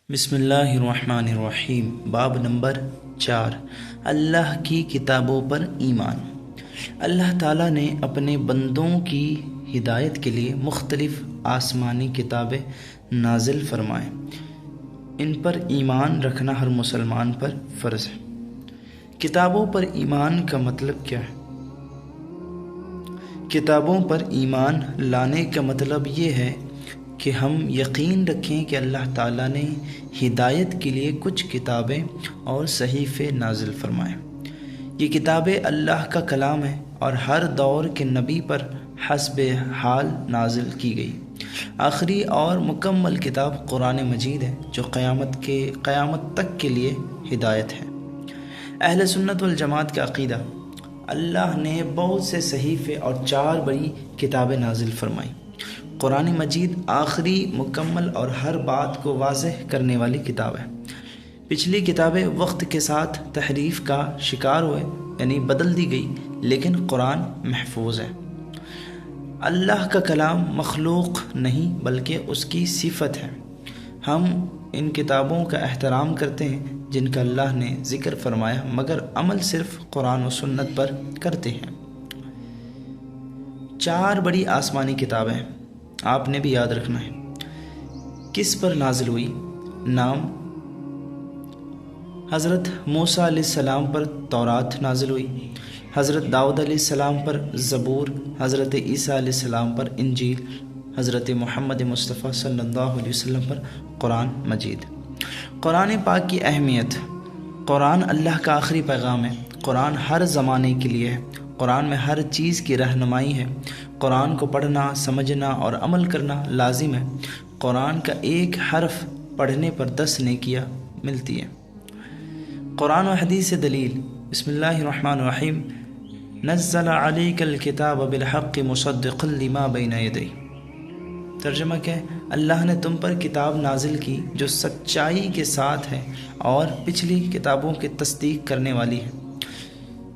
بسم اللہ الرحمن الرحیم۔ باب نمبر 4، اللہ کی کتابوں پر ایمان۔ اللہ تعالیٰ نے اپنے بندوں کی ہدایت کے لیے مختلف آسمانی کتابیں نازل فرمائیں۔ ان پر ایمان رکھنا ہر مسلمان پر فرض ہے۔ کتابوں پر ایمان کا مطلب کیا ہے؟ کتابوں پر ایمان لانے کا مطلب یہ ہے کہ ہم یقین رکھیں کہ اللہ تعالیٰ نے ہدایت کے لیے کچھ کتابیں اور صحیفے نازل فرمائے۔ یہ کتابیں اللہ کا کلام ہے اور ہر دور کے نبی پر حسب حال نازل کی گئی۔ آخری اور مکمل کتاب قرآن مجید ہے جو قیامت تک کے لیے ہدایت ہے۔ اہل سنت والجماعت کا عقیدہ: اللہ نے بہت سے صحیفے اور 4 بڑی کتابیں نازل فرمائیں۔ قرآن مجید آخری، مکمل اور ہر بات کو واضح کرنے والی کتاب ہے۔ پچھلی کتابیں وقت کے ساتھ تحریف کا شکار ہوئے، یعنی بدل دی گئی، لیکن قرآن محفوظ ہے۔ اللہ کا کلام مخلوق نہیں بلکہ اس کی صفت ہے۔ ہم ان کتابوں کا احترام کرتے ہیں جن کا اللہ نے ذکر فرمایا، مگر عمل صرف قرآن و سنت پر کرتے ہیں۔ 4 بڑی آسمانی کتابیں آپ نے بھی یاد رکھنا ہے۔ کس پر نازل ہوئی؟ نام: حضرت موسیٰ علیہ السلام پر تورات نازل ہوئی، حضرت داؤد علیہ السلام پر زبور، حضرت عیسیٰ علیہ السلام پر انجیل، حضرت محمد مصطفیٰ صلی اللہ علیہ وسلم پر قرآن مجید۔ قرآن پاک کی اہمیت: قرآن اللہ کا آخری پیغام ہے۔ قرآن ہر زمانے کے لیے ہے۔ قرآن میں ہر چیز کی رہنمائی ہے۔ قرآن کو پڑھنا، سمجھنا اور عمل کرنا لازم ہے۔ قرآن کا ایک حرف پڑھنے پر 10 نیکیاں ملتی ہیں۔ قرآن و حدیث سے دلیل: بسم اللہ الرحمن الرحیم۔ نزل علیک الکتاب بالحق مصدقا لما بین یدیہ۔ ترجمہ کیا ہے؟ اللہ نے تم پر کتاب نازل کی جو سچائی کے ساتھ ہے اور پچھلی کتابوں کی تصدیق کرنے والی ہے۔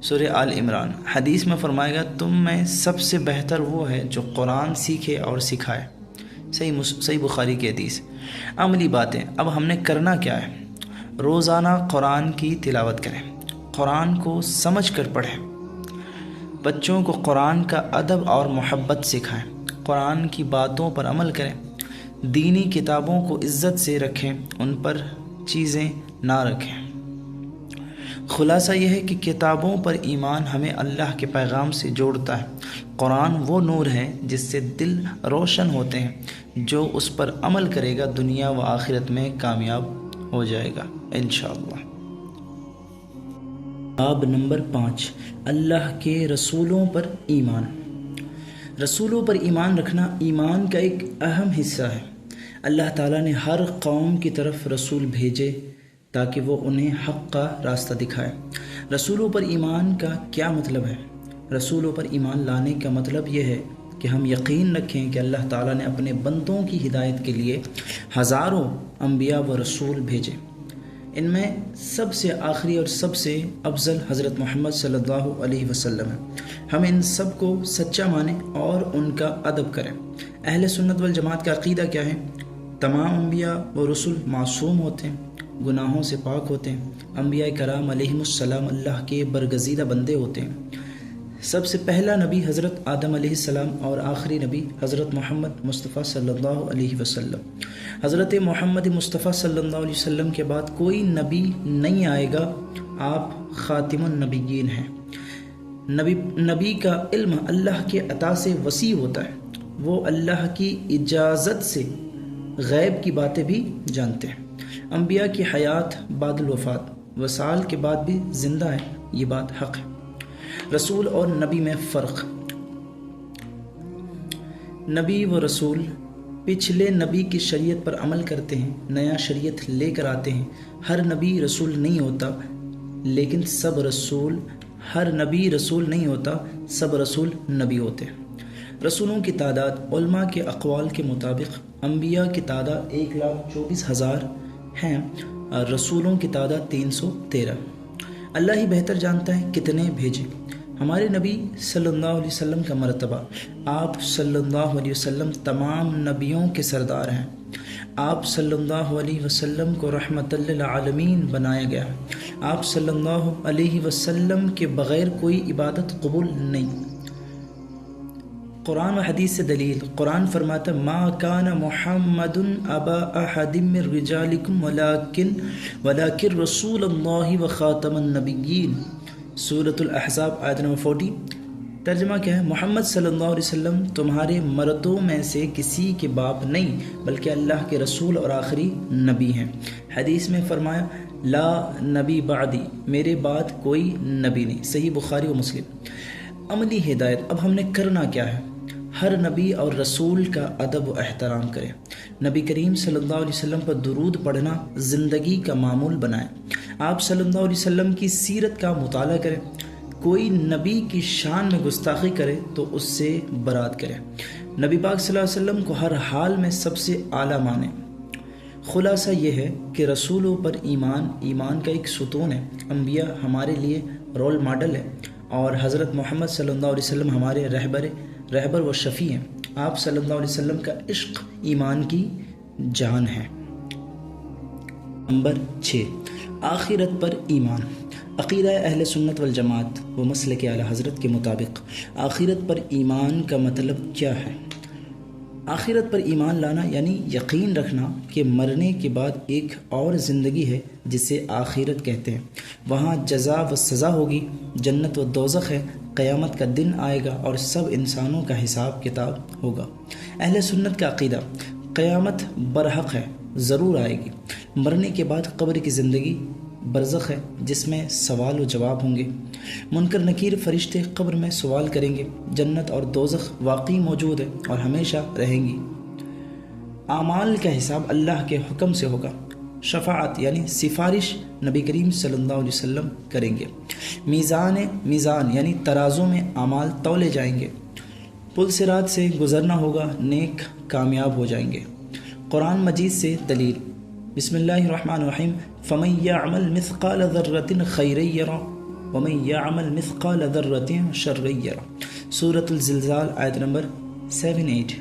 سورہ آل عمران۔ حدیث میں فرمائے گا تم میں سب سے بہتر وہ ہے جو قرآن سیکھے اور سکھائے۔ صحیح بخاری کی حدیث۔ عملی باتیں: اب ہم نے کرنا کیا ہے؟ روزانہ قرآن کی تلاوت کریں، قرآن کو سمجھ کر پڑھیں، بچوں کو قرآن کا ادب اور محبت سکھائیں، قرآن کی باتوں پر عمل کریں، دینی کتابوں کو عزت سے رکھیں، ان پر چیزیں نہ رکھیں۔ خلاصہ یہ ہے کہ کتابوں پر ایمان ہمیں اللہ کے پیغام سے جوڑتا ہے۔ قرآن وہ نور ہے جس سے دل روشن ہوتے ہیں۔ جو اس پر عمل کرے گا دنیا و آخرت میں کامیاب ہو جائے گا انشاءاللہ۔ باب نمبر 5، اللہ کے رسولوں پر ایمان۔ رسولوں پر ایمان رکھنا ایمان کا ایک اہم حصہ ہے۔ اللہ تعالیٰ نے ہر قوم کی طرف رسول بھیجے تاکہ وہ انہیں حق کا راستہ دکھائے۔ رسولوں پر ایمان کا کیا مطلب ہے؟ رسولوں پر ایمان لانے کا مطلب یہ ہے کہ ہم یقین رکھیں کہ اللہ تعالیٰ نے اپنے بندوں کی ہدایت کے لیے ہزاروں انبیاء و رسول بھیجے۔ ان میں سب سے آخری اور سب سے افضل حضرت محمد صلی اللہ علیہ وسلم ہے۔ ہم ان سب کو سچا مانیں اور ان کا ادب کریں۔ اہل سنت والجماعت کا عقیدہ کیا ہے؟ تمام انبیاء و رسول معصوم ہوتے ہیں، گناہوں سے پاک ہوتے ہیں۔ انبیاء کرام علیہم السلام اللہ کے برگزیدہ بندے ہوتے ہیں۔ سب سے پہلا نبی حضرت آدم علیہ السلام اور آخری نبی حضرت محمد مصطفیٰ صلی اللہ علیہ وسلم۔ حضرت محمد مصطفیٰ صلی اللہ علیہ وسلم کے بعد کوئی نبی نہیں آئے گا، آپ خاتم النبیین ہیں۔ نبی کا علم اللہ کے عطا سے وسیع ہوتا ہے، وہ اللہ کی اجازت سے غیب کی باتیں بھی جانتے ہیں۔ انبیاء کی حیات بعد الوفات، وصال کے بعد بھی زندہ ہے، یہ بات حق ہے۔ رسول اور نبی میں فرق: نبی و رسول پچھلے نبی کی شریعت پر عمل کرتے ہیں، نیا شریعت لے کر آتے ہیں۔ ہر نبی رسول نہیں ہوتا لیکن سب رسول نبی ہوتے ہیں۔ رسولوں کی تعداد: علماء کے اقوال کے مطابق انبیاء کی تعداد 1,24,000 ہیں، رسولوں کی تعداد 313۔ اللہ ہی بہتر جانتا ہے کتنے بھیجے۔ ہمارے نبی صلی اللہ علیہ وسلم کا مرتبہ: آپ صلی اللہ علیہ وسلم تمام نبیوں کے سردار ہیں۔ آپ صلی اللہ علیہ وسلم کو رحمت للعالمین بنایا گیا ہے۔ آپ صلی اللہ علیہ وسلم کے بغیر کوئی عبادت قبول نہیں۔ قرآن و حدیث سے دلیل، قرآن فرماتا ہے ما کان محمد ابا احد من رجالکم ولکن رسول اللہ و خاتم النبیین، سورۃ الاحزاب آیت نمبر 40۔ ترجمہ کیا ہے؟ محمد صلی اللہ علیہ وسلم تمہارے مردوں میں سے کسی کے باپ نہیں بلکہ اللہ کے رسول اور آخری نبی ہیں۔ حدیث میں فرمایا لا نبی بعدی، میرے بعد کوئی نبی نہیں، صحیح بخاری و مسلم۔ عملی ہدایت، اب ہم نے کرنا کیا ہے؟ ہر نبی اور رسول کا ادب و احترام کریں، نبی کریم صلی اللہ علیہ وسلم پر درود پڑھنا زندگی کا معمول بنائیں، آپ صلی اللہ علیہ وسلم کی سیرت کا مطالعہ کریں، کوئی نبی کی شان میں گستاخی کرے تو اس سے برات کریں، نبی پاک صلی اللہ علیہ وسلم کو ہر حال میں سب سے اعلیٰ مانیں۔ خلاصہ یہ ہے کہ رسولوں پر ایمان کا ایک ستون ہے، انبیاء ہمارے لیے رول ماڈل ہے اور حضرت محمد صلی اللہ علیہ وسلم ہمارے رہبر و شفیع ہیں۔ آپ صلی اللہ علیہ وسلم کا عشق ایمان کی جان ہے۔ نمبر 6، آخرت پر ایمان۔ عقیدہ اہل سنت والجماعت و مسلک اعلیٰ حضرت کے مطابق آخرت پر ایمان کا مطلب کیا ہے؟ آخرت پر ایمان لانا یعنی یقین رکھنا کہ مرنے کے بعد ایک اور زندگی ہے جسے آخرت کہتے ہیں، وہاں جزا و سزا ہوگی، جنت و دوزخ ہے، قیامت کا دن آئے گا اور سب انسانوں کا حساب کتاب ہوگا۔ اہل سنت کا عقیدہ، قیامت برحق ہے، ضرور آئے گی، مرنے کے بعد قبر کی زندگی برزخ ہے جس میں سوال و جواب ہوں گے، منکر نکیر فرشتے قبر میں سوال کریں گے، جنت اور دوزخ واقعی موجود ہے اور ہمیشہ رہیں گی، اعمال کا حساب اللہ کے حکم سے ہوگا، شفاعت یعنی سفارش نبی کریم صلی اللہ علیہ وسلم کریں گے، میزان یعنی ترازوں میں اعمال تولے جائیں گے، پل صراط سے گزرنا ہوگا، نیک کامیاب ہو جائیں گے۔ قرآن مجید سے دلیل، بسم اللہ الرحمن الرحیم، فمن یعمل مثقال ذرۃ خیرا یرہ ومن یعمل مثقال ذرۃ شرا یرہ، سورۃ الزلزال آیت نمبر 7-8۔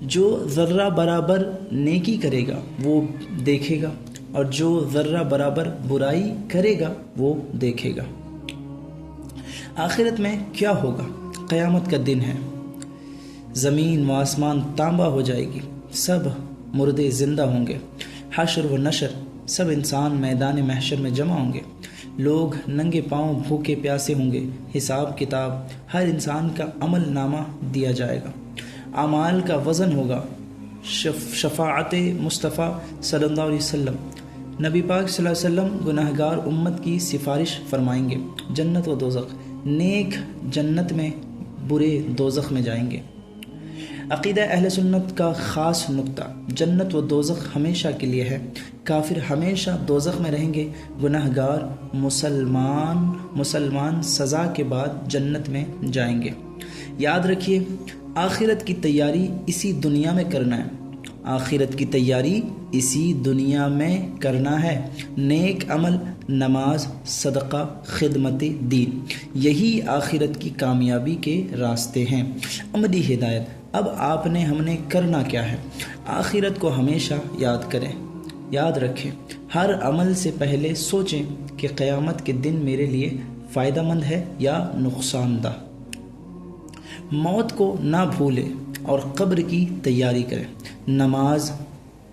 جو ذرہ برابر نیکی کرے گا وہ دیکھے گا اور جو ذرہ برابر برائی کرے گا وہ دیکھے گا۔ آخرت میں کیا ہوگا؟ قیامت کا دن ہے، زمین و آسمان تانبا ہو جائے گی، سب مردے زندہ ہوں گے، حشر و نشر، سب انسان میدان محشر میں جمع ہوں گے، لوگ ننگے پاؤں بھوکے پیاسے ہوں گے، حساب کتاب، ہر انسان کا عمل نامہ دیا جائے گا، اعمال کا وزن ہوگا، شفاعت مصطفیٰ صلی اللہ علیہ وسلم، نبی پاک صلی اللہ علیہ وسلم گناہگار امت کی سفارش فرمائیں گے، جنت و دوزخ، نیک جنت میں، برے دوزخ میں جائیں گے۔ عقیدہ اہل سنت کا خاص نقطہ، جنت و دوزخ ہمیشہ کے لیے ہے، کافر ہمیشہ دوزخ میں رہیں گے، گناہگار مسلمان سزا کے بعد جنت میں جائیں گے۔ یاد رکھیے، آخرت کی تیاری اسی دنیا میں کرنا ہے، آخرت کی تیاری اسی دنیا میں کرنا ہے، نیک عمل، نماز، صدقہ، خدمت دین، یہی آخرت کی کامیابی کے راستے ہیں۔ عملی ہدایت، اب آپ نے ہم نے کرنا کیا ہے؟ آخرت کو ہمیشہ یاد کریں، یاد رکھیں، ہر عمل سے پہلے سوچیں کہ قیامت کے دن میرے لیے فائدہ مند ہے یا نقصان دہ، موت کو نہ بھولیں اور قبر کی تیاری کریں، نماز،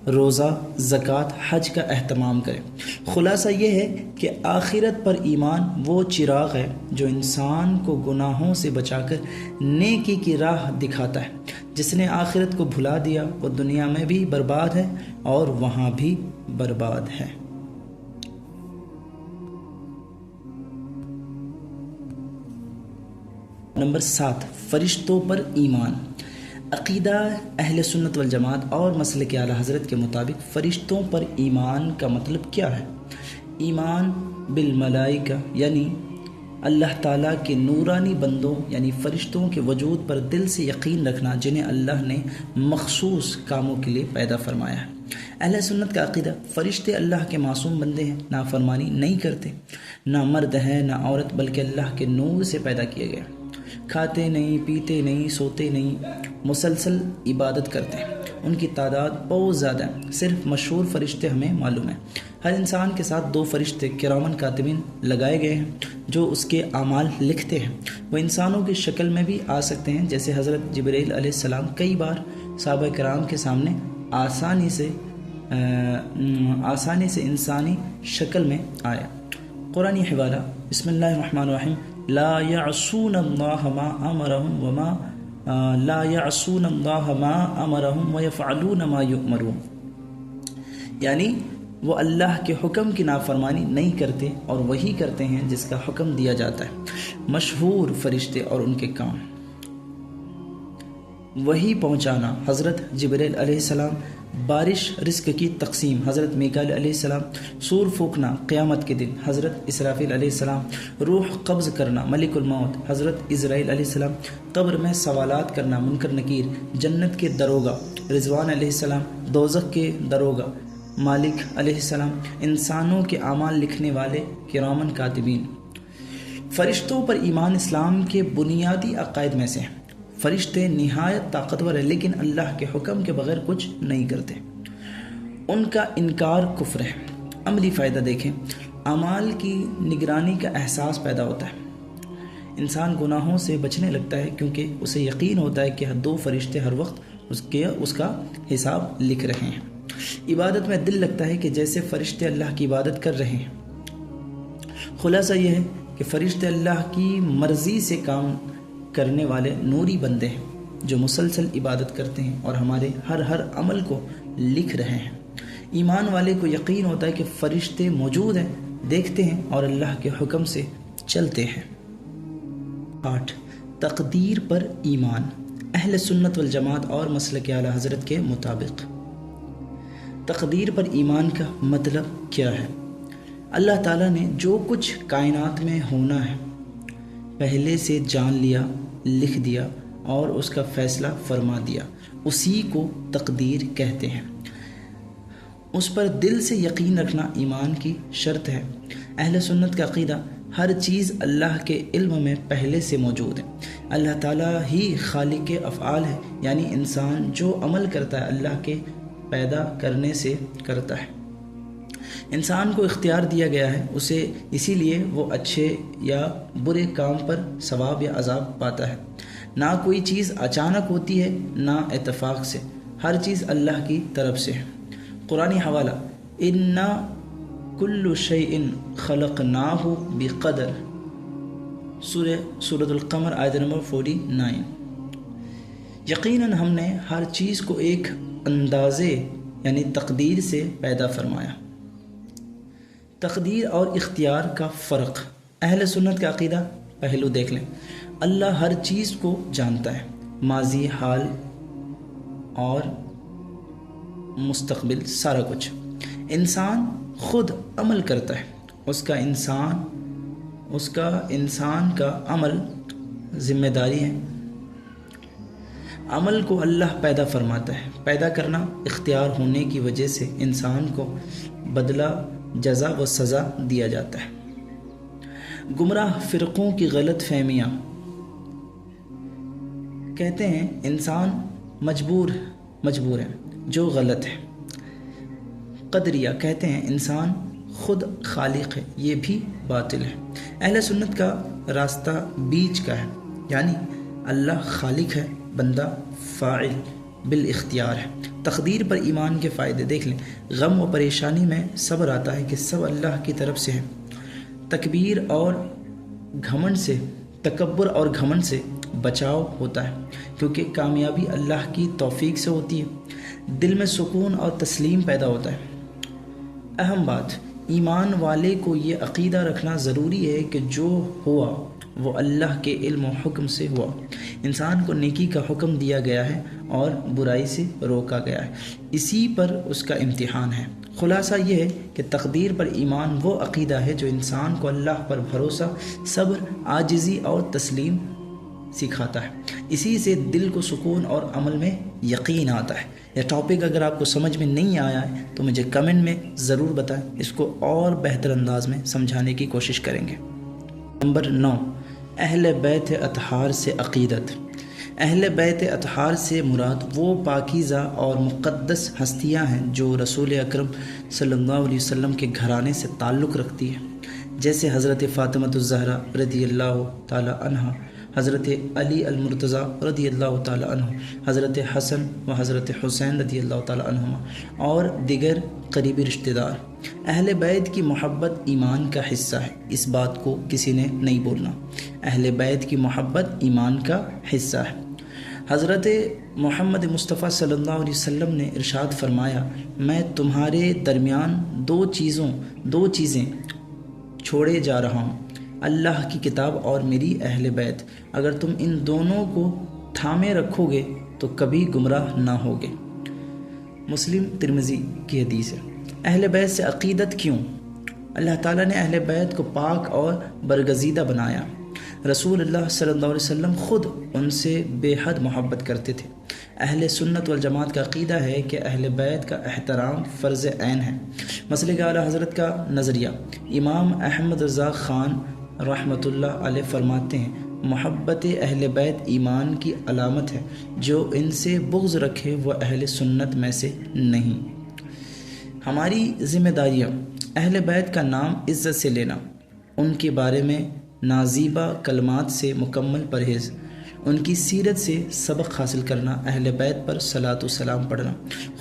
روزہ، زکوٰۃ، حج کا اہتمام کریں۔ خلاصہ یہ ہے کہ آخرت پر ایمان وہ چراغ ہے جو انسان کو گناہوں سے بچا کر نیکی کی راہ دکھاتا ہے، جس نے آخرت کو بھلا دیا وہ دنیا میں بھی برباد ہے اور وہاں بھی برباد ہے۔ نمبر 7، فرشتوں پر ایمان۔ عقیدہ اہل سنت والجماعت اور مسلک اعلیٰ حضرت کے مطابق فرشتوں پر ایمان کا مطلب کیا ہے؟ ایمان بالملائکہ یعنی اللہ تعالیٰ کے نورانی بندوں یعنی فرشتوں کے وجود پر دل سے یقین رکھنا جنہیں اللہ نے مخصوص کاموں کے لیے پیدا فرمایا ہے۔ اہل سنت کا عقیدہ، فرشتے اللہ کے معصوم بندے ہیں، نافرمانی نہیں کرتے، نہ مرد ہیں نہ عورت، بلکہ اللہ کے نور سے پیدا کیے گئے، کھاتے نہیں، پیتے نہیں، سوتے نہیں، مسلسل عبادت کرتے ہیں، ان کی تعداد بہت زیادہ ہے، صرف مشہور فرشتے ہمیں معلوم ہیں۔ ہر انسان کے ساتھ 2 فرشتے کرامن کاتبین لگائے گئے ہیں جو اس کے اعمال لکھتے ہیں۔ وہ انسانوں کی شکل میں بھی آ سکتے ہیں، جیسے حضرت جبرائیل علیہ السلام کئی بار صحابہ کرام کے سامنے آسانی سے انسانی شکل میں آیا۔ قرآنی حوالہ بسم اللہ الرحمن الرحیم لا يعصون اللہ ما امرهم ويفعلون ما یؤمرون، یعنی وہ اللہ کے حکم کی نافرمانی نہیں کرتے اور وہی کرتے ہیں جس کا حکم دیا جاتا ہے۔ مشہور فرشتے اور ان کے کام: وہی پہنچانا حضرت جبرائیل علیہ السلام، بارش رزق کی تقسیم حضرت میکائیل علیہ السلام، سور پھونکنا قیامت کے دن حضرت اسرافیل علیہ السلام، روح قبض کرنا ملک الموت حضرت عزرائیل علیہ السلام، قبر میں سوالات کرنا منکر نکیر، جنت کے دروگا رضوان علیہ السلام، دوزخ کے دروگا مالک علیہ السلام، انسانوں کے اعمال لکھنے والے کرامن کاتبین۔ فرشتوں پر ایمان اسلام کے بنیادی عقائد میں سے ہیں۔ فرشتے نہایت طاقتور ہیں لیکن اللہ کے حکم کے بغیر کچھ نہیں کرتے۔ ان کا انکار کفر ہے۔ عملی فائدہ دیکھیں، اعمال کی نگرانی کا احساس پیدا ہوتا ہے، انسان گناہوں سے بچنے لگتا ہے کیونکہ اسے یقین ہوتا ہے کہ 2 فرشتے ہر وقت اس کا حساب لکھ رہے ہیں۔ عبادت میں دل لگتا ہے کہ جیسے فرشتے اللہ کی عبادت کر رہے ہیں۔ خلاصہ یہ ہے کہ فرشتے اللہ کی مرضی سے کام کرنے والے نوری بندے ہیں جو مسلسل عبادت کرتے ہیں اور ہمارے ہر عمل کو لکھ رہے ہیں۔ ایمان والے کو یقین ہوتا ہے کہ فرشتے موجود ہیں، دیکھتے ہیں اور اللہ کے حکم سے چلتے ہیں۔ 8. تقدیر پر ایمان اہل سنت والجماعت اور مسلک اعلیٰ حضرت کے مطابق۔ تقدیر پر ایمان کا مطلب کیا ہے؟ اللہ تعالیٰ نے جو کچھ کائنات میں ہونا ہے پہلے سے جان لیا، لکھ دیا اور اس کا فیصلہ فرما دیا، اسی کو تقدیر کہتے ہیں۔ اس پر دل سے یقین رکھنا ایمان کی شرط ہے۔ اہل سنت کا عقیدہ ہر چیز اللہ کے علم میں پہلے سے موجود ہے۔ اللہ تعالیٰ ہی خالق افعال ہے، یعنی انسان جو عمل کرتا ہے اللہ کے پیدا کرنے سے کرتا ہے۔ انسان کو اختیار دیا گیا ہے اسے، اسی لیے وہ اچھے یا برے کام پر ثواب یا عذاب پاتا ہے۔ نہ کوئی چیز اچانک ہوتی ہے نہ اتفاق سے، ہر چیز اللہ کی طرف سے ہے۔ قرآنی حوالہ اِنَّا كُلُّ شَيْءٍ خَلَقْنَاهُ بِقَدْرٍ سورۃ القمر آیت نمبر 49۔ یقیناً ہم نے ہر چیز کو ایک اندازے یعنی تقدیر سے پیدا فرمایا۔ تقدیر اور اختیار کا فرق۔ اہل سنت کا عقیدہ پہلو دیکھ لیں۔ اللہ ہر چیز کو جانتا ہے، ماضی، حال اور مستقبل، سارا کچھ۔ انسان خود عمل کرتا ہے، اس کا انسان کا عمل ذمہ داری ہے۔ عمل کو اللہ پیدا فرماتا ہے۔ پیدا کرنا اختیار ہونے کی وجہ سے انسان کو بدلہ، جزا و سزا دیا جاتا ہے۔ گمراہ فرقوں کی غلط فہمیاں کہتے ہیں انسان مجبور ہے، جو غلط ہے۔ قدریہ کہتے ہیں انسان خود خالق ہے، یہ بھی باطل ہے۔ اہل سنت کا راستہ بیچ کا ہے، یعنی اللہ خالق ہے، بندہ فاعل بالاختیار ہے۔ تقدیر پر ایمان کے فائدے دیکھ لیں۔ غم و پریشانی میں صبر آتا ہے کہ سب اللہ کی طرف سے ہے۔ تکبر اور گھمنڈ سے بچاؤ ہوتا ہے کیونکہ کامیابی اللہ کی توفیق سے ہوتی ہے۔ دل میں سکون اور تسلیم پیدا ہوتا ہے۔ اہم بات، ایمان والے کو یہ عقیدہ رکھنا ضروری ہے کہ جو ہوا وہ اللہ کے علم و حکم سے ہوا۔ انسان کو نیکی کا حکم دیا گیا ہے اور برائی سے روکا گیا ہے، اسی پر اس کا امتحان ہے۔ خلاصہ یہ ہے کہ تقدیر پر ایمان وہ عقیدہ ہے جو انسان کو اللہ پر بھروسہ، صبر، عاجزی اور تسلیم سکھاتا ہے۔ اسی سے دل کو سکون اور عمل میں یقین آتا ہے۔ یہ ٹاپک اگر آپ کو سمجھ میں نہیں آیا ہے تو مجھے کمنٹ میں ضرور بتائیں، اس کو اور بہتر انداز میں سمجھانے کی کوشش کریں گے۔ نمبر 9، اہل بیت اطہار سے عقیدت۔ اہل بیت اطہار سے مراد وہ پاکیزہ اور مقدس ہستیاں ہیں جو رسول اکرم صلی اللہ علیہ وسلم کے گھرانے سے تعلق رکھتی ہیں، جیسے حضرت فاطمہ الزہرا رضی اللہ تعالی عنہ، حضرت علی المرتضیٰ رضی اللہ تعالی عنہ، حضرت حسن و حضرت حسین رضی اللہ تعالی عنہما اور دیگر قریبی رشتہ دار۔ اہل بیت کی محبت ایمان کا حصہ ہے، اس بات کو کسی نے نہیں بولنا۔ اہل بیت کی محبت ایمان کا حصہ ہے۔ حضرت محمد مصطفیٰ صلی اللہ علیہ وسلم نے ارشاد فرمایا، میں تمہارے درمیان دو چیزیں چھوڑے جا رہا ہوں، اللہ کی کتاب اور میری اہل بیت، اگر تم ان دونوں کو تھامے رکھو گے تو کبھی گمراہ نہ ہوگے۔ مسلم ترمذی کی حدیث ہے۔ اہل بیت سے عقیدت کیوں؟ اللہ تعالیٰ نے اہل بیت کو پاک اور برگزیدہ بنایا۔ رسول اللہ صلی اللہ علیہ وسلم خود ان سے بے حد محبت کرتے تھے۔ اہل سنت والجماعت کا عقیدہ ہے کہ اہل بیت کا احترام فرض عین ہے۔ مسلک اعلیٰ حضرت کا نظریہ، امام احمد رضا خان رحمۃ اللہ علیہ فرماتے ہیں، محبت اہل بیت ایمان کی علامت ہے، جو ان سے بغض رکھے وہ اہل سنت میں سے نہیں۔ ہماری ذمہ داریاں، اہل بیت کا نام عزت سے لینا، ان کے بارے میں نازیبہ کلمات سے مکمل پرہیز، ان کی سیرت سے سبق حاصل کرنا، اہل بیت پر صلاۃ و سلام پڑھنا۔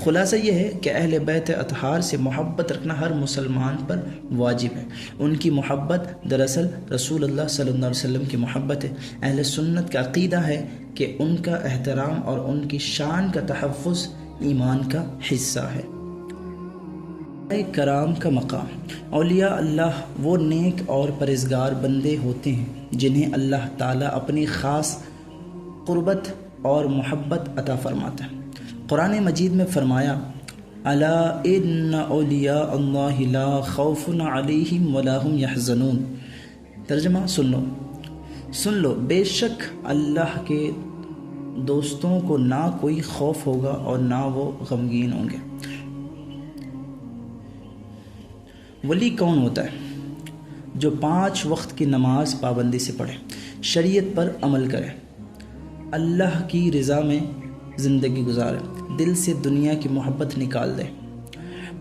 خلاصہ یہ ہے کہ اہل بیت اطہار سے محبت رکھنا ہر مسلمان پر واجب ہے۔ ان کی محبت دراصل رسول اللہ صلی اللہ علیہ وسلم کی محبت ہے۔ اہل سنت کا عقیدہ ہے کہ ان کا احترام اور ان کی شان کا تحفظ ایمان کا حصہ ہے۔ کرام کا مقام، اولیاء اللہ وہ نیک اور پرہیزگار بندے ہوتے ہیں جنہیں اللہ تعالیٰ اپنی خاص قربت اور محبت عطا فرماتا ہے۔ قرآن مجید میں فرمایا، الا ان اولیاء اللہ لا خوف علیہم ولا هم یحزنون۔ ترجمہ سن لو، بے شک اللہ کے دوستوں کو نہ کوئی خوف ہوگا اور نہ وہ غمگین ہوں گے۔ ولی کون ہوتا ہے؟ جو 5 وقت کی نماز پابندی سے پڑھے، شریعت پر عمل کرے، اللہ کی رضا میں زندگی گزارے، دل سے دنیا کی محبت نکال دے۔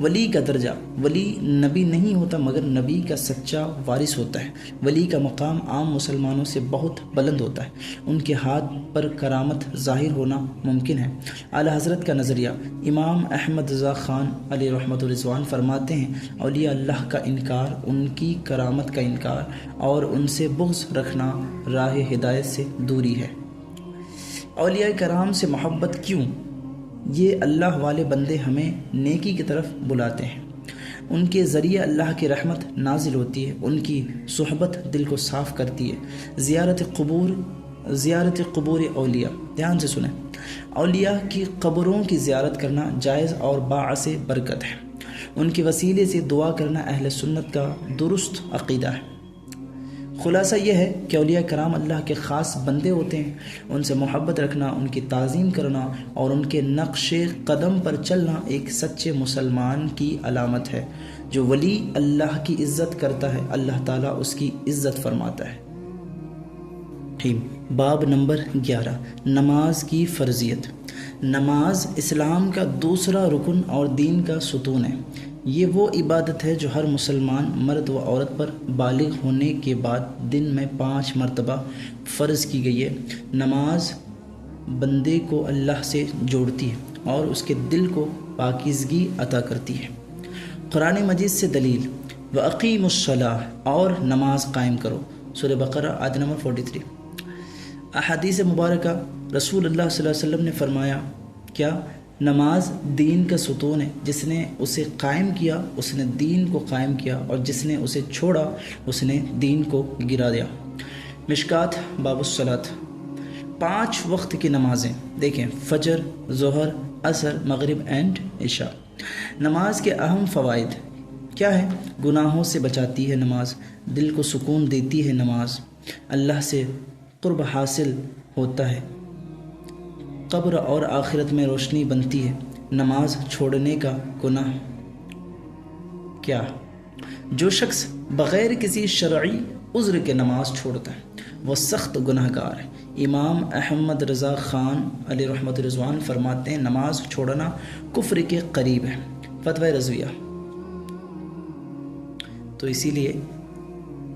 ولی کا درجہ، ولی نبی نہیں ہوتا مگر نبی کا سچا وارث ہوتا ہے۔ ولی کا مقام عام مسلمانوں سے بہت بلند ہوتا ہے، ان کے ہاتھ پر کرامت ظاہر ہونا ممکن ہے۔ اعلیٰ حضرت کا نظریہ، امام احمد رضا خان علیہ رحمۃ الرضوان فرماتے ہیں، اولیاء اللہ کا انکار، ان کی کرامت کا انکار اور ان سے بغض رکھنا راہ ہدایت سے دوری ہے۔ اولیاء کرام سے محبت کیوں؟ یہ اللہ والے بندے ہمیں نیکی کی طرف بلاتے ہیں، ان کے ذریعے اللہ کی رحمت نازل ہوتی ہے، ان کی صحبت دل کو صاف کرتی ہے۔ زیارت قبور اولیاء، دھیان سے سنیں، اولیاء کی قبروں کی زیارت کرنا جائز اور باعث برکت ہے۔ ان کے وسیلے سے دعا کرنا اہل سنت کا درست عقیدہ ہے۔ خلاصہ یہ ہے کہ اولیاء کرام اللہ کے خاص بندے ہوتے ہیں، ان سے محبت رکھنا، ان کی تعظیم کرنا اور ان کے نقش قدم پر چلنا ایک سچے مسلمان کی علامت ہے۔ جو ولی اللہ کی عزت کرتا ہے، اللہ تعالیٰ اس کی عزت فرماتا ہے۔ باب نمبر 11، نماز کی فرضیت۔ نماز اسلام کا دوسرا رکن اور دین کا ستون ہے۔ یہ وہ عبادت ہے جو ہر مسلمان مرد و عورت پر بالغ ہونے کے بعد دن میں 5 مرتبہ فرض کی گئی ہے۔ نماز بندے کو اللہ سے جوڑتی ہے اور اس کے دل کو پاکیزگی عطا کرتی ہے۔ قرآن مجید سے دلیل، وَأَقِیمُوا الصَّلَاةَ، اور نماز قائم کرو، سورہ بقرہ آیت نمبر 43۔ احادیث مبارکہ، رسول اللہ صلی اللہ علیہ وسلم نے فرمایا، کیا نماز دین کا ستون ہے، جس نے اسے قائم کیا اس نے دین کو قائم کیا، اور جس نے اسے چھوڑا اس نے دین کو گرا دیا۔ مشکات باب الصلاۃ، 5 وقت کی نمازیں دیکھیں، فجر، ظہر، عصر، مغرب اینڈ عشاء۔ نماز کے اہم فوائد کیا ہے؟ گناہوں سے بچاتی ہے نماز، دل کو سکون دیتی ہے نماز، اللہ سے قرب حاصل ہوتا ہے، قبر اور آخرت میں روشنی بنتی ہے۔ نماز چھوڑنے کا گناہ کیا؟ جو شخص بغیر کسی شرعی عذر کے نماز چھوڑتا ہے وہ سخت گناہ گار ہے۔ امام احمد رضا خان علیہ رحمۃ رضوان فرماتے ہیں نماز چھوڑنا کفر کے قریب ہے، فتوی رضویہ۔ تو اسی لیے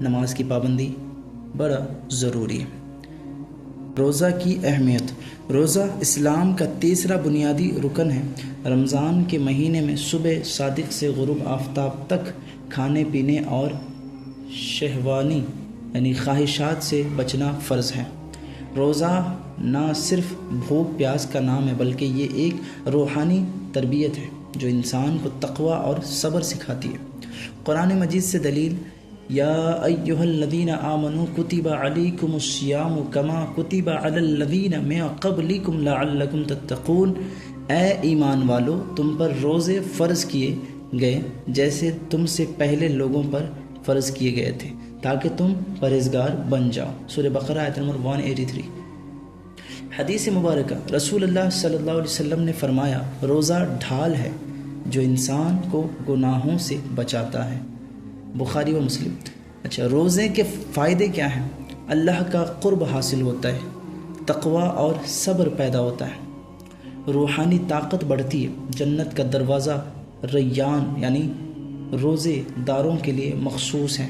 نماز کی پابندی بڑا ضروری ہے۔ روزہ کی اہمیت۔ روزہ اسلام کا تیسرا بنیادی رکن ہے۔ رمضان کے مہینے میں صبح صادق سے غروب آفتاب تک کھانے پینے اور شہوانی یعنی خواہشات سے بچنا فرض ہے۔ روزہ نہ صرف بھوک پیاس کا نام ہے بلکہ یہ ایک روحانی تربیت ہے جو انسان کو تقوی اور صبر سکھاتی ہے۔ قرآن مجید سے دلیل، یا ایہا الذین آمنوا کتب علیکم الصیام کما کتب علی الذین من قبلکم لعلکم تتقون، اے ایمان والو تم پر روزے فرض کیے گئے جیسے تم سے پہلے لوگوں پر فرض کیے گئے تھے تاکہ تم پرہیزگار بن جاؤ۔ سورہ بقرہ آیت نمبر 183۔ حدیث مبارکہ، رسول اللہ صلی اللہ علیہ وسلم نے فرمایا روزہ ڈھال ہے جو انسان کو گناہوں سے بچاتا ہے، بخاری و مسلم۔ اچھا، روزے کے فائدے کیا ہیں؟ اللہ کا قرب حاصل ہوتا ہے، تقوی اور صبر پیدا ہوتا ہے، روحانی طاقت بڑھتی ہے، جنت کا دروازہ ریان یعنی روزے داروں کے لیے مخصوص ہے۔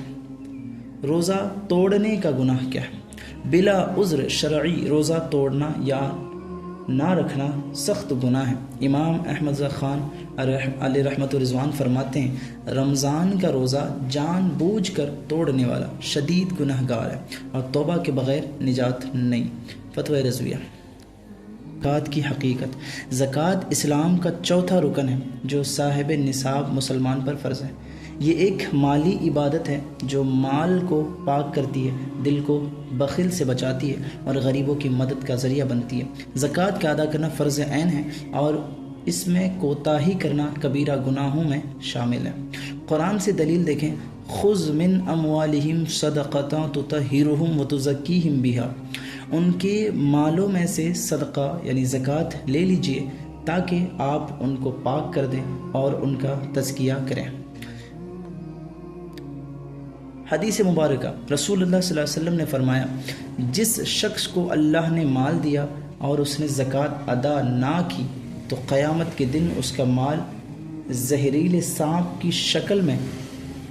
روزہ توڑنے کا گناہ کیا ہے؟ بلا عذر شرعی روزہ توڑنا یا نہ رکھنا سخت گناہ ہے۔ امام احمد رضا خان علیہ رحمۃ رضوان فرماتے ہیں رمضان کا روزہ جان بوجھ کر توڑنے والا شدید گناہ گار ہے اور توبہ کے بغیر نجات نہیں، فتوی رضویہ۔ زکوٰۃ کی حقیقت۔ زکوٰۃ اسلام کا چوتھا رکن ہے جو صاحب نصاب مسلمان پر فرض ہے۔ یہ ایک مالی عبادت ہے جو مال کو پاک کرتی ہے، دل کو بخل سے بچاتی ہے اور غریبوں کی مدد کا ذریعہ بنتی ہے۔ زکوٰۃ کا ادا کرنا فرض عین ہے اور اس میں کوتاہی کرنا کبیرہ گناہوں میں شامل ہے۔ قرآن سے دلیل دیکھیں، خذ من اموالہم صدقۃ تطہرہم وتزکیہم بہا، ان کے مالوں میں سے صدقہ یعنی زکوٰۃ لے لیجئے تاکہ آپ ان کو پاک کر دیں اور ان کا تزکیہ کریں۔ حدیث مبارکہ، رسول اللہ صلی اللہ علیہ وسلم نے فرمایا جس شخص کو اللہ نے مال دیا اور اس نے زکوٰۃ ادا نہ کی تو قیامت کے دن اس کا مال زہریلے سانپ کی شکل میں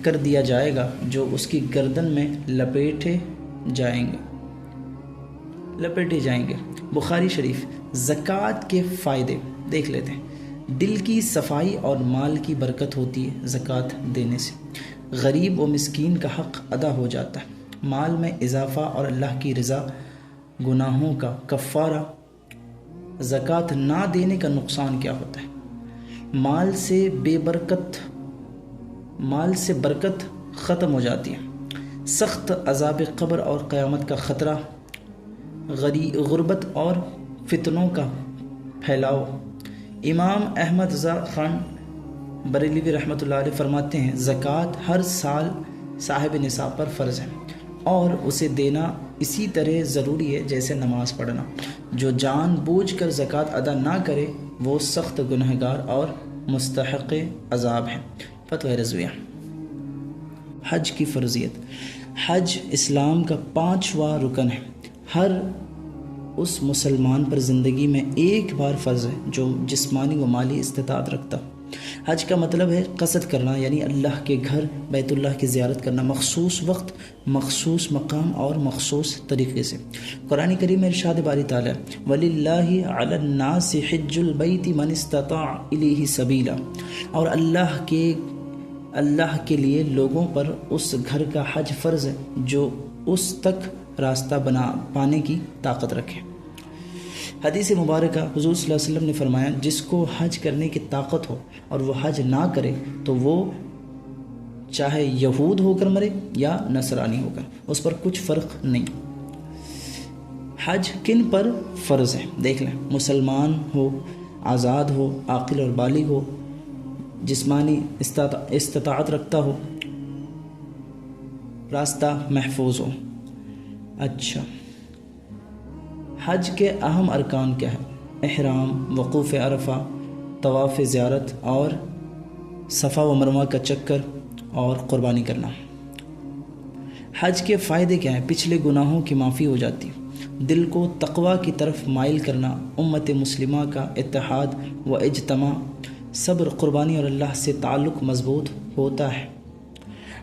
کر دیا جائے گا جو اس کی گردن میں لپیٹے جائیں گے، بخاری شریف۔ زکوٰۃ کے فائدے دیکھ لیتے ہیں۔ دل کی صفائی اور مال کی برکت ہوتی ہے زکوٰۃ دینے سے، غریب و مسکین کا حق ادا ہو جاتا ہے، مال میں اضافہ اور اللہ کی رضا، گناہوں کا کفارہ۔ زکوٰۃ نہ دینے کا نقصان کیا ہوتا ہے؟ مال سے برکت ختم ہو جاتی ہے، سخت عذاب قبر اور قیامت کا خطرہ، غربت اور فتنوں کا پھیلاؤ۔ امام احمد رضا خان بریلوی رحمۃ اللہ علیہ فرماتے ہیں زکوٰۃ ہر سال صاحب نصاب پر فرض ہے اور اسے دینا اسی طرح ضروری ہے جیسے نماز پڑھنا۔ جو جان بوجھ کر زکوٰۃ ادا نہ کرے وہ سخت گنہگار اور مستحق عذاب ہے، فتوی رضویہ۔ حج کی فرضیت۔ حج اسلام کا 5واں رکن ہے، ہر اس مسلمان پر زندگی میں ایک بار فرض ہے جو جسمانی و مالی استطاعت رکھتا۔ حج کا مطلب ہے قصد کرنا یعنی اللہ کے گھر بیت اللہ کی زیارت کرنا، مخصوص وقت، مخصوص مقام اور مخصوص طریقے سے۔ قرآن کریم میں ارشاد باری تعالیٰ وَلِلَّهِ عَلَى النَّاسِ حِجُّ الْبَيْتِ مَنِ اسْتَطَاعَ إِلَيْهِ سَبِيلًا، اور اللہ کے لیے لوگوں پر اس گھر کا حج فرض ہے جو اس تک راستہ پانے کی طاقت رکھے۔ حدیث مبارکہ، حضور صلی اللہ علیہ وسلم نے فرمایا جس کو حج کرنے کی طاقت ہو اور وہ حج نہ کرے تو وہ چاہے یہود ہو کر مرے یا نصرانی ہو کر، اس پر کچھ فرق نہیں۔ حج کن پر فرض ہے دیکھ لیں، مسلمان ہو، آزاد ہو، عاقل اور بالغ ہو، جسمانی استطاعت رکھتا ہو، راستہ محفوظ ہو۔ اچھا، حج کے اہم ارکان کیا ہے؟ احرام، وقوف عرفہ، طواف زیارت اور صفا و مروہ کا چکر اور قربانی کرنا۔ حج کے فائدے کیا ہیں؟ پچھلے گناہوں کی معافی ہو جاتی، دل کو تقوی کی طرف مائل کرنا، امت مسلمہ کا اتحاد و اجتماع، صبر، قربانی اور اللہ سے تعلق مضبوط ہوتا ہے۔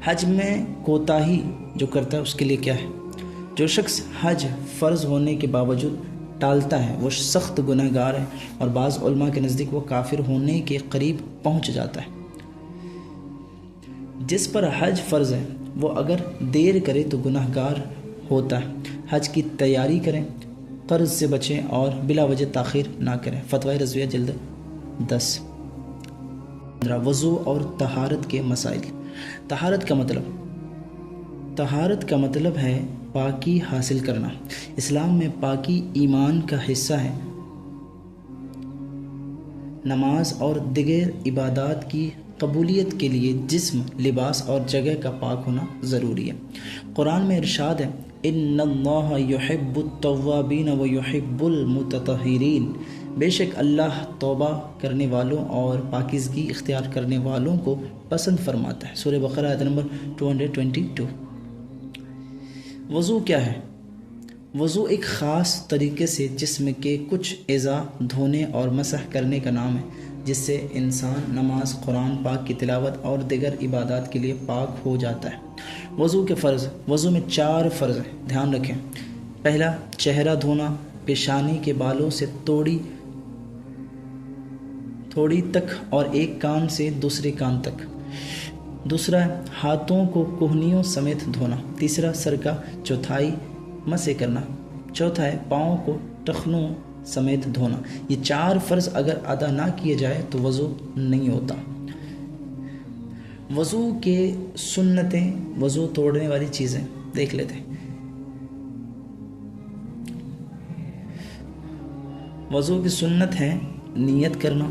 حج میں کوتاہی جو کرتا ہے اس کے لیے کیا ہے؟ جو شخص حج فرض ہونے کے باوجود ٹالتا ہے وہ سخت گناہ گار ہے، اور بعض علماء کے نزدیک وہ کافر ہونے کے قریب پہنچ جاتا ہے۔ جس پر حج فرض ہے وہ اگر دیر کرے تو گناہ گار ہوتا ہے۔ حج کی تیاری کریں، قرض سے بچیں اور بلا وجہ تاخیر نہ کریں۔ فتوی رضویہ جلد 10۔ وضو اور طہارت کے مسائل۔ طہارت کا مطلب ہے پاکی حاصل کرنا۔ اسلام میں پاکی ایمان کا حصہ ہے۔ نماز اور دیگر عبادات کی قبولیت کے لیے جسم، لباس اور جگہ کا پاک ہونا ضروری ہے۔ قرآن میں ارشاد ہے ان اللہ یحب التوابین و یحب المتطہرین، بے شک اللہ توبہ کرنے والوں اور پاکیزگی اختیار کرنے والوں کو پسند فرماتا ہے۔ سورہ بقرہ آیت نمبر 222۔ وضو کیا ہے؟ وضو ایک خاص طریقے سے جسم کے کچھ اعضاء دھونے اور مسح کرنے کا نام ہے، جس سے انسان نماز، قرآن پاک کی تلاوت اور دیگر عبادات کے لیے پاک ہو جاتا ہے۔ وضو کے فرض۔ وضو میں 4 فرض ہیں، دھیان رکھیں۔ پہلا، چہرہ دھونا، پیشانی کے بالوں سے تھوڑی تک اور ایک کان سے دوسرے کان تک۔ دوسرا، ہاتھوں کو کہنیوں سمیت دھونا۔ تیسرا، سر کا چوتھائی مسح کرنا۔ چوتھا ہے پاؤں کو ٹخنوں سمیت دھونا۔ یہ 4 فرض اگر ادا نہ کیے جائے تو وضو نہیں ہوتا۔ وضو کے سنتیں، وضو توڑنے والی چیزیں دیکھ لیتے ہیں۔ وضو کی سنت ہے نیت کرنا،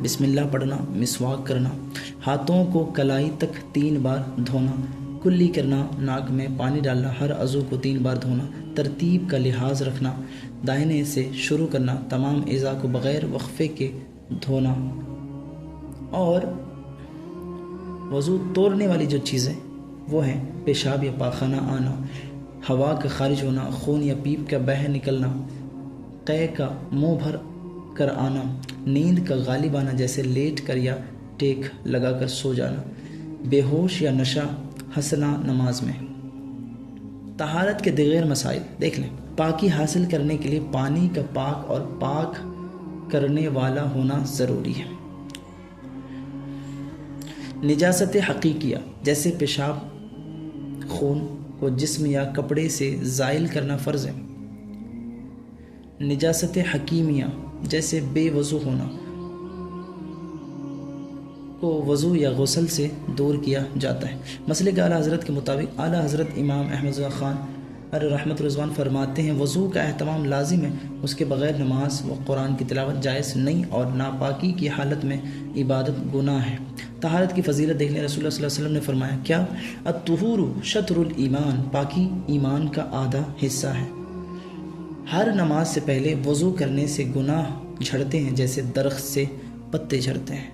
بسم اللہ پڑھنا، مسواک کرنا، ہاتھوں کو کلائی تک 3 بار دھونا، کلی کرنا، ناک میں پانی ڈالنا، ہر عضو کو 3 بار دھونا، ترتیب کا لحاظ رکھنا، دائنے سے شروع کرنا، تمام اعضاء کو بغیر وقفے کے دھونا، اور وضو توڑنے والی جو چیزیں وہ ہیں پیشاب یا پاخانہ آنا، ہوا کا خارج ہونا، خون یا پیپ کا بہہ نکلنا، قے کا منہ بھر کر آنا، نیند کا غالب آنا جیسے لیٹ کر یا ٹیک لگا کر سو جانا، بے ہوش یا نشہ، ہنسنا نماز میں۔ طہارت کے دیگر مسائل دیکھ لیں۔ پاکی حاصل کرنے کے لیے پانی کا پاک اور پاک کرنے والا ہونا ضروری ہے۔ نجاست حقیقیہ جیسے پیشاب، خون کو جسم یا کپڑے سے زائل کرنا فرض ہے۔ نجاست حکیمیہ جیسے بے وضو ہونا کو وضو یا غسل سے دور کیا جاتا ہے۔ مسلک اعلیٰ حضرت کے مطابق اعلیٰ حضرت امام احمد رضا خان رحمۃ رضوان فرماتے ہیں وضو کا اہتمام لازم ہے، اس کے بغیر نماز و قرآن کی تلاوت جائز نہیں، اور ناپاکی کی حالت میں عبادت گناہ ہے۔ طہارت کی فضیلت دیکھ لیں۔ رسول اللہ صلی اللہ علیہ وسلم نے فرمایا کیا الطہور شطر الایمان، پاکی ایمان کا آدھا حصہ ہے۔ ہر نماز سے پہلے وضو کرنے سے گناہ جھڑتے ہیں جیسے درخت سے پتے جھڑتے ہیں۔